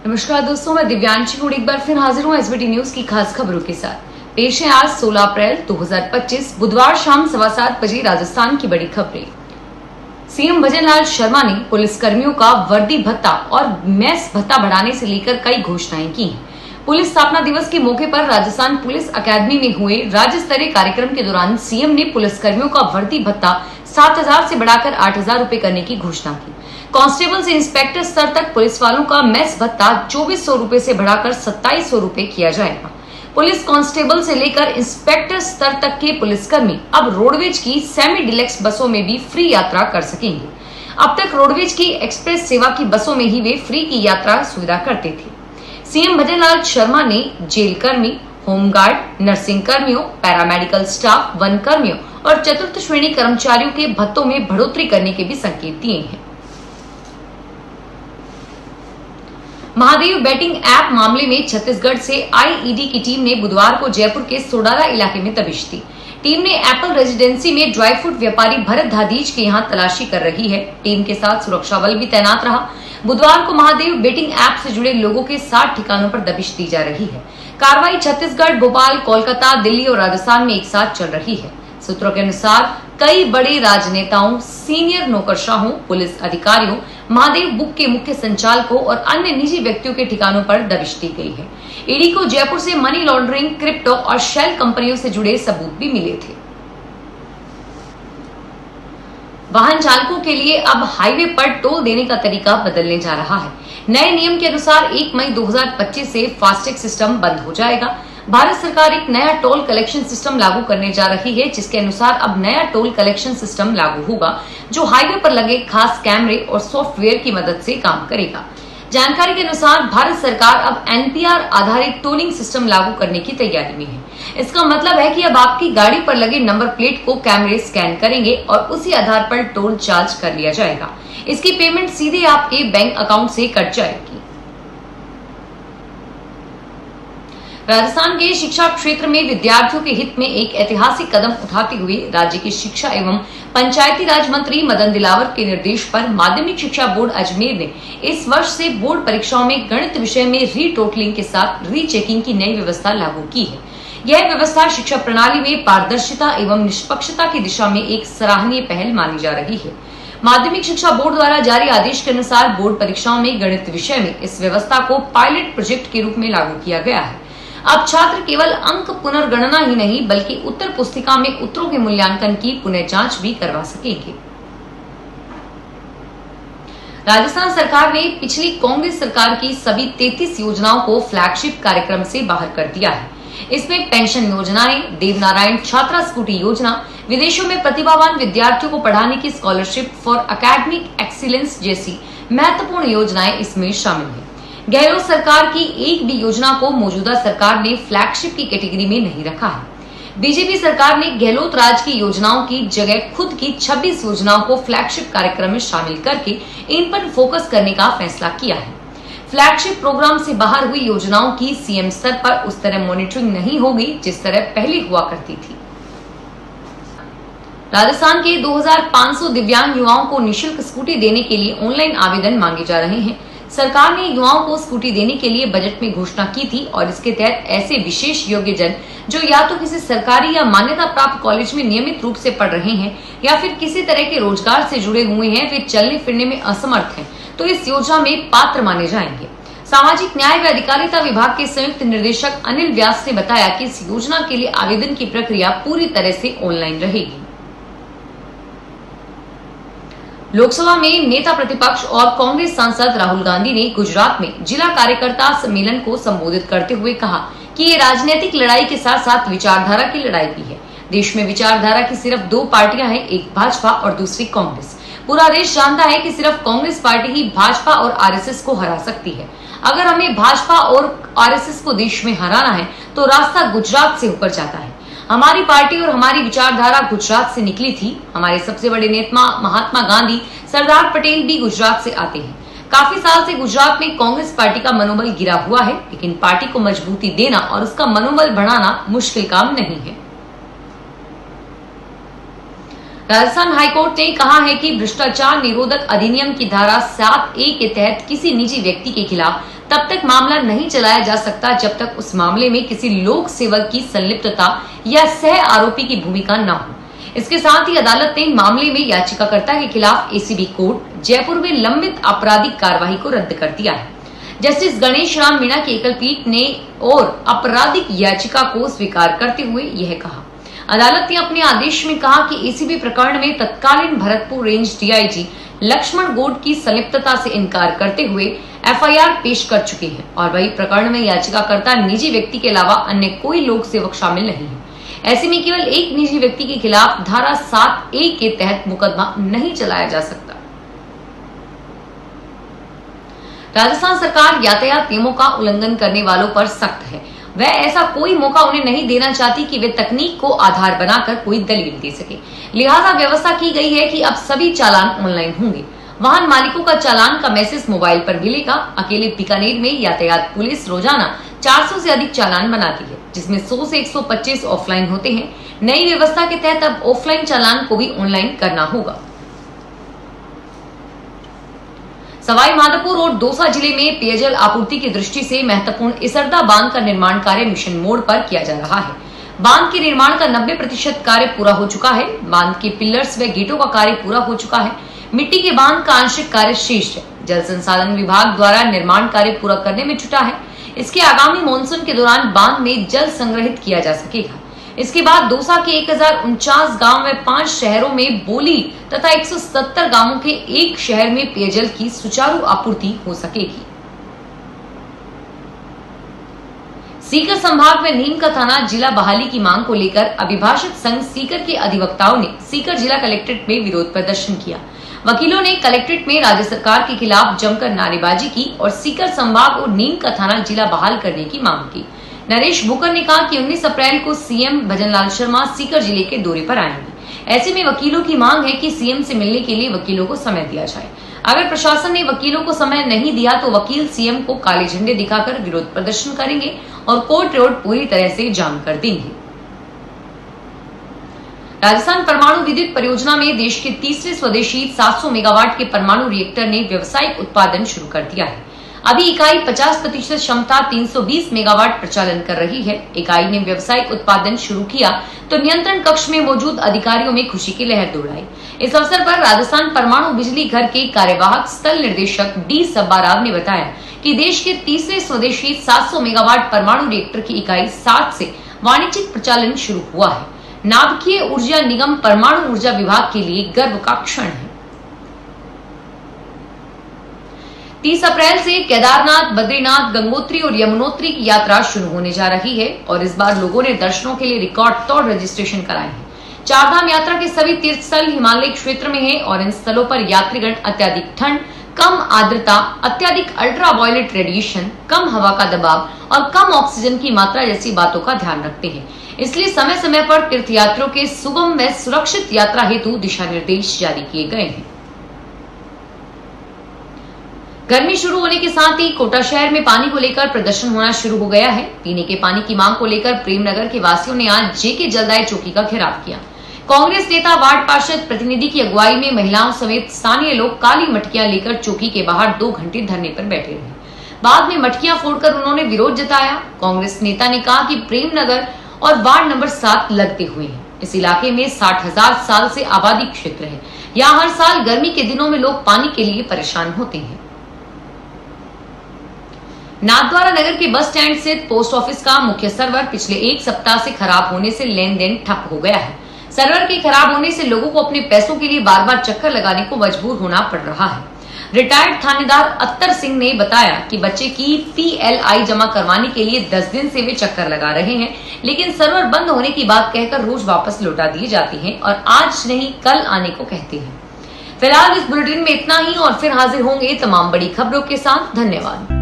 नमस्कार दोस्तों, मैं दिव्यांशी गुड़ एक बार फिर हाजिर हूँ एसबीटी न्यूज की खास खबरों के साथ। पेश है आज 16 अप्रैल 2025 बुधवार शाम 7:15 बजे राजस्थान की बड़ी खबरें। सीएम भजनलाल शर्मा ने पुलिस कर्मियों का वर्दी भत्ता और मेस भत्ता बढ़ाने से लेकर कई घोषणाएं की हैं। पुलिस स्थापना दिवस के मौके पर राजस्थान पुलिस अकादमी में हुए राज्य स्तरीय कार्यक्रम के दौरान सीएम ने पुलिस कर्मियों का वर्दी भत्ता 7,000 से बढ़ाकर 8,000 रूपए करने की घोषणा की। कांस्टेबल से इंस्पेक्टर स्तर तक पुलिस वालों का मेस भत्ता 2,400 रूपए से बढ़ाकर 2,700 रूपए किया जाएगा। पुलिस कांस्टेबल से लेकर इंस्पेक्टर स्तर तक के पुलिसकर्मी अब रोडवेज की सेमी डिलक्स बसों में भी फ्री यात्रा कर सकेंगे। अब तक रोडवेज की एक्सप्रेस सेवा की बसों में ही वे फ्री की यात्रा सुविधा करते थे। सीएम भजनलाल शर्मा ने जेल कर्मी, होमगार्ड, नर्सिंग कर्मियों, पैरामेडिकल स्टाफ, वन कर्मियों और चतुर्थ श्रेणी कर्मचारियों के भत्तों में बढ़ोतरी करने के भी संकेत दिए हैं। महादेव बैटिंग ऐप मामले में छत्तीसगढ़ से आईईडी की टीम ने बुधवार को जयपुर के सोडाला इलाके में दबिश दी। टीम ने एप्पल रेजिडेंसी में ड्राई फ्रूट व्यापारी भरत धादीज के यहां तलाशी कर रही है। टीम के साथ सुरक्षा बल भी तैनात रहा। बुधवार को महादेव बेटिंग ऐप से जुड़े लोगों के 60 ठिकानों पर दबिश दी जा रही है। कार्रवाई छत्तीसगढ़, भोपाल, कोलकाता, दिल्ली और राजस्थान में एक साथ चल रही है। सूत्रों के अनुसार कई बड़े राजनेताओं, सीनियर नौकरशाहों, पुलिस अधिकारियों, महादेव बुक के मुख्य संचालकों और अन्य निजी व्यक्तियों के ठिकानों पर दबिश दी गई है। ईडी को जयपुर से मनी लॉन्ड्रिंग, क्रिप्टो और शेल कंपनियों से जुड़े सबूत भी मिले थे। वाहन चालकों के लिए अब हाईवे पर टोल देने का तरीका बदलने जा रहा है। नए नियम के अनुसार 1 मई 2025 से फास्टैग सिस्टम बंद हो जाएगा। भारत सरकार एक नया टोल कलेक्शन सिस्टम लागू करने जा रही है, जिसके अनुसार अब नया टोल कलेक्शन सिस्टम लागू होगा, जो हाईवे पर लगे खास कैमरे और सॉफ्टवेयर की मदद से काम करेगा। जानकारी के अनुसार भारत सरकार अब एनपीआर आधारित टोलिंग सिस्टम लागू करने की तैयारी में है। इसका मतलब है कि अब आपकी गाड़ी पर लगे नंबर प्लेट को कैमरे स्कैन करेंगे और उसी आधार पर टोल चार्ज कर लिया जाएगा। इसकी पेमेंट सीधे आपके बैंक अकाउंट से कट जाएगी। राजस्थान के शिक्षा क्षेत्र में विद्यार्थियों के हित में एक ऐतिहासिक कदम उठाते हुए राज्य के शिक्षा एवं पंचायती राज मंत्री मदन दिलावर के निर्देश पर माध्यमिक शिक्षा बोर्ड अजमेर ने इस वर्ष से बोर्ड परीक्षाओं में गणित विषय में रीटोटलिंग के साथ रीचेकिंग की नई व्यवस्था लागू की है। यह व्यवस्था शिक्षा प्रणाली में पारदर्शिता एवं निष्पक्षता की दिशा में एक सराहनीय पहल मानी जा रही है। माध्यमिक शिक्षा बोर्ड द्वारा जारी आदेश के अनुसार बोर्ड परीक्षाओं में गणित विषय में इस व्यवस्था को पायलट प्रोजेक्ट के रूप में लागू किया गया है। अब छात्र केवल अंक पुनर्गणना ही नहीं बल्कि उत्तर पुस्तिका में उत्तरों के मूल्यांकन की पुनः जांच भी करवा सकेंगे। राजस्थान सरकार ने पिछली कांग्रेस सरकार की सभी 33 योजनाओं को फ्लैगशिप कार्यक्रम से बाहर कर दिया है। इसमें पेंशन योजनाएं, देवनारायण छात्रा स्कूटी योजना, विदेशों में प्रतिभावान विद्यार्थियों को पढ़ाने की स्कॉलरशिप फॉर एकेडमिक एक्सीलेंस जैसी महत्वपूर्ण योजनाएं इसमें शामिल हैं। गहलोत सरकार की एक भी योजना को मौजूदा सरकार ने फ्लैगशिप की कैटेगरी में नहीं रखा है। बीजेपी सरकार ने गहलोत राज की योजनाओं की जगह खुद की 26 योजनाओं को फ्लैगशिप कार्यक्रम में शामिल करके इन पर फोकस करने का फैसला किया है। फ्लैगशिप प्रोग्राम से बाहर हुई योजनाओं की सीएम स्तर पर उस तरह मॉनिटरिंग नहीं होगी जिस तरह पहले हुआ करती थी। राजस्थान के 2,500 दिव्यांग युवाओं को निःशुल्क स्कूटी देने के लिए ऑनलाइन आवेदन मांगे जा रहे हैं। सरकार ने युवाओं को स्कूटी देने के लिए बजट में घोषणा की थी और इसके तहत ऐसे विशेष योग्य जन जो या तो किसी सरकारी या मान्यता प्राप्त कॉलेज में नियमित रूप से पढ़ रहे हैं या फिर किसी तरह के रोजगार से जुड़े हुए हैं, वे चलने फिरने में असमर्थ हैं, तो इस योजना में पात्र माने जाएंगे। सामाजिक न्याय व अधिकारिता विभाग के संयुक्त निदेशक अनिल व्यास ने बताया कि इस योजना के लिए आवेदन की प्रक्रिया पूरी तरह से ऑनलाइन रहेगी। लोकसभा में नेता प्रतिपक्ष और कांग्रेस सांसद राहुल गांधी ने गुजरात में जिला कार्यकर्ता सम्मेलन को संबोधित करते हुए कहा कि ये राजनीतिक लड़ाई के साथ साथ विचारधारा की लड़ाई भी है। देश में विचारधारा की सिर्फ 2 पार्टियां हैं, एक भाजपा और दूसरी कांग्रेस। पूरा देश जानता है कि सिर्फ कांग्रेस पार्टी ही भाजपा और आरएसएस को हरा सकती है। अगर हमें भाजपा और आरएसएस को देश में हराना है तो रास्ता गुजरात से होकर जाता है। हमारी पार्टी और हमारी विचारधारा गुजरात से निकली थी। हमारे सबसे बड़े नेता महात्मा गांधी, सरदार पटेल भी गुजरात से आते हैं। काफी साल से गुजरात में कांग्रेस पार्टी का मनोबल गिरा हुआ है, लेकिन पार्टी को मजबूती देना और उसका मनोबल बढ़ाना मुश्किल काम नहीं है। राजस्थान हाईकोर्ट ने कहा है कि भ्रष्टाचार निरोधक अधिनियम की धारा 7A के तहत किसी निजी व्यक्ति के खिलाफ तब तक मामला नहीं चलाया जा सकता जब तक उस मामले में किसी लोक सेवक की संलिप्तता या सह आरोपी की भूमिका न हो। इसके साथ ही अदालत ने मामले में याचिकाकर्ता के खिलाफ एसीबी कोर्ट जयपुर में लंबित आपराधिक कार्यवाही को रद्द कर दिया है। जस्टिस गणेश राम मीणा की एकल पीठ ने और आपराधिक याचिका को स्वीकार करते हुए यह कहा। अदालत ने अपने आदेश में कहा कि एसीबी प्रकरण में तत्कालीन भरतपुर रेंज डीआईजी लक्ष्मण गोड की संलिप्तता से इनकार करते हुए एफआईआर पेश कर चुके हैं और वही प्रकरण में याचिकाकर्ता निजी व्यक्ति के अलावा अन्य कोई लोक सेवक शामिल नहीं है। ऐसे में केवल एक निजी व्यक्ति के खिलाफ धारा 7A के तहत मुकदमा नहीं चलाया जा सकता। राजस्थान सरकार यातायात नियमों का उल्लंघन करने वालों पर सख्त है। वह ऐसा कोई मौका उन्हें नहीं देना चाहती कि वे तकनीक को आधार बनाकर कोई दलील दे सके। लिहाजा व्यवस्था की गई है कि अब सभी चालान ऑनलाइन होंगे। वाहन मालिकों का चालान का मैसेज मोबाइल पर मिलेगा। अकेले बीकानेर में यातायात पुलिस रोजाना 400 से अधिक चालान बनाती है, जिसमें 100 से 125 ऑफलाइन होते हैं। नई व्यवस्था के तहत अब ऑफलाइन चालान को भी ऑनलाइन करना होगा। सवाई माधोपुर और दौसा जिले में पेयजल आपूर्ति की दृष्टि से महत्वपूर्ण इसरदा बांध का निर्माण कार्य मिशन मोड पर किया जा रहा है। बांध के निर्माण का 90% कार्य पूरा हो चुका है। बांध के पिलर्स व गेटों का कार्य पूरा हो चुका है। मिट्टी के बांध का आंशिक कार्य शेष है। जल संसाधन विभाग द्वारा निर्माण कार्य पूरा करने में जुटा है। इसके आगामी मानसून के दौरान बांध में जल संग्रहित किया जा सकेगा। इसके बाद दौसा के 1049 गांव व 5 शहरों में बोली तथा 170 गांवों के एक शहर में पेयजल की सुचारू आपूर्ति हो सकेगी। सीकर संभाग में नीम का थाना जिला बहाली की मांग को लेकर अभिभाषक संघ सीकर के अधिवक्ताओं ने सीकर जिला कलेक्ट्रेट में विरोध प्रदर्शन किया। वकीलों ने कलेक्ट्रेट में राज्य सरकार के खिलाफ जमकर नारेबाजी की और सीकर संभाग और नीम का थाना जिला बहाल करने की मांग की। नरेश बुकर ने कहा कि 19 अप्रैल को सीएम भजनलाल शर्मा सीकर जिले के दौरे पर आएंगे। ऐसे में वकीलों की मांग है कि सीएम से मिलने के लिए वकीलों को समय दिया जाए। अगर प्रशासन ने वकीलों को समय नहीं दिया तो वकील सीएम को काले झंडे दिखाकर विरोध प्रदर्शन करेंगे और कोर्ट रोड पूरी तरह से जाम कर देंगे। राजस्थान परमाणु विद्युत परियोजना में देश के तीसरे स्वदेशी 700 मेगावाट के परमाणु रिएक्टर ने व्यावसायिक उत्पादन शुरू कर दिया है। अभी इकाई 50% क्षमता 320 मेगावाट प्रचालन कर रही है। इकाई ने व्यावसायिक उत्पादन शुरू किया तो नियंत्रण कक्ष में मौजूद अधिकारियों में खुशी की लहर दौड़ाई। इस अवसर पर राजस्थान परमाणु बिजली घर के कार्यवाहक स्थल निर्देशक डी सब्बा राव ने बताया कि देश के तीसरे स्वदेशी 700 मेगावाट परमाणु रिएक्टर की इकाई 7 से वाणिज्यिक प्रचालन शुरू हुआ है। नाभिकीय ऊर्जा निगम परमाणु ऊर्जा विभाग के लिए गर्व का क्षण है। 30 अप्रैल से केदारनाथ, बद्रीनाथ, गंगोत्री और यमुनोत्री की यात्रा शुरू होने जा रही है और इस बार लोगों ने दर्शनों के लिए रिकॉर्ड तोड़ रजिस्ट्रेशन कराए हैं। चारधाम यात्रा के सभी तीर्थ स्थल हिमालय क्षेत्र में है और इन स्थलों पर यात्रीगण अत्यधिक ठंड, कम आर्द्रता, अत्यधिक अल्ट्रावायलेट रेडिएशन, कम हवा का दबाव और कम ऑक्सीजन की मात्रा जैसी बातों का ध्यान रखते हैं। इसलिए समय समय पर तीर्थयात्रियों के सुगम व सुरक्षित यात्रा हेतु दिशा निर्देश जारी किए गए हैं। गर्मी शुरू होने के साथ ही कोटा शहर में पानी को लेकर प्रदर्शन होना शुरू हो गया है। पीने के पानी की मांग को लेकर प्रेमनगर के वासियों ने आज जेके जलदाय चौकी का घेराव किया। कांग्रेस नेता वार्ड पार्षद प्रतिनिधि की अगुवाई में महिलाओं समेत स्थानीय लोग काली मटकियां लेकर चौकी के बाहर 2 घंटे धरने पर बैठे रहे। बाद में मटकियां फोड़कर उन्होंने विरोध जताया। कांग्रेस नेता ने कहा कि प्रेमनगर और वार्ड नंबर 7 लगते हुए हैं। इस इलाके में 60,000 साल से आबादी क्षेत्र है। यहाँ हर साल गर्मी के दिनों में लोग पानी के लिए परेशान होते हैं। नाथद्वारा नगर के बस स्टैंड स्थित पोस्ट ऑफिस का मुख्य सर्वर पिछले 1 सप्ताह से खराब होने से लेन देन ठप हो गया है। सर्वर के खराब होने से लोगों को अपने पैसों के लिए बार बार चक्कर लगाने को मजबूर होना पड़ रहा है। रिटायर्ड थानेदार अत्तर सिंह ने बताया कि बच्चे की PLI जमा करवाने के लिए 10 दिन से वे चक्कर लगा रहे हैं, लेकिन सर्वर बंद होने की बात कहकर रोज वापस लौटा दिए जाते हैं और आज नहीं कल आने को कहते हैं। फिलहाल इस बुलेटिन में इतना ही और फिर हाजिर होंगे तमाम बड़ी खबरों के साथ। धन्यवाद।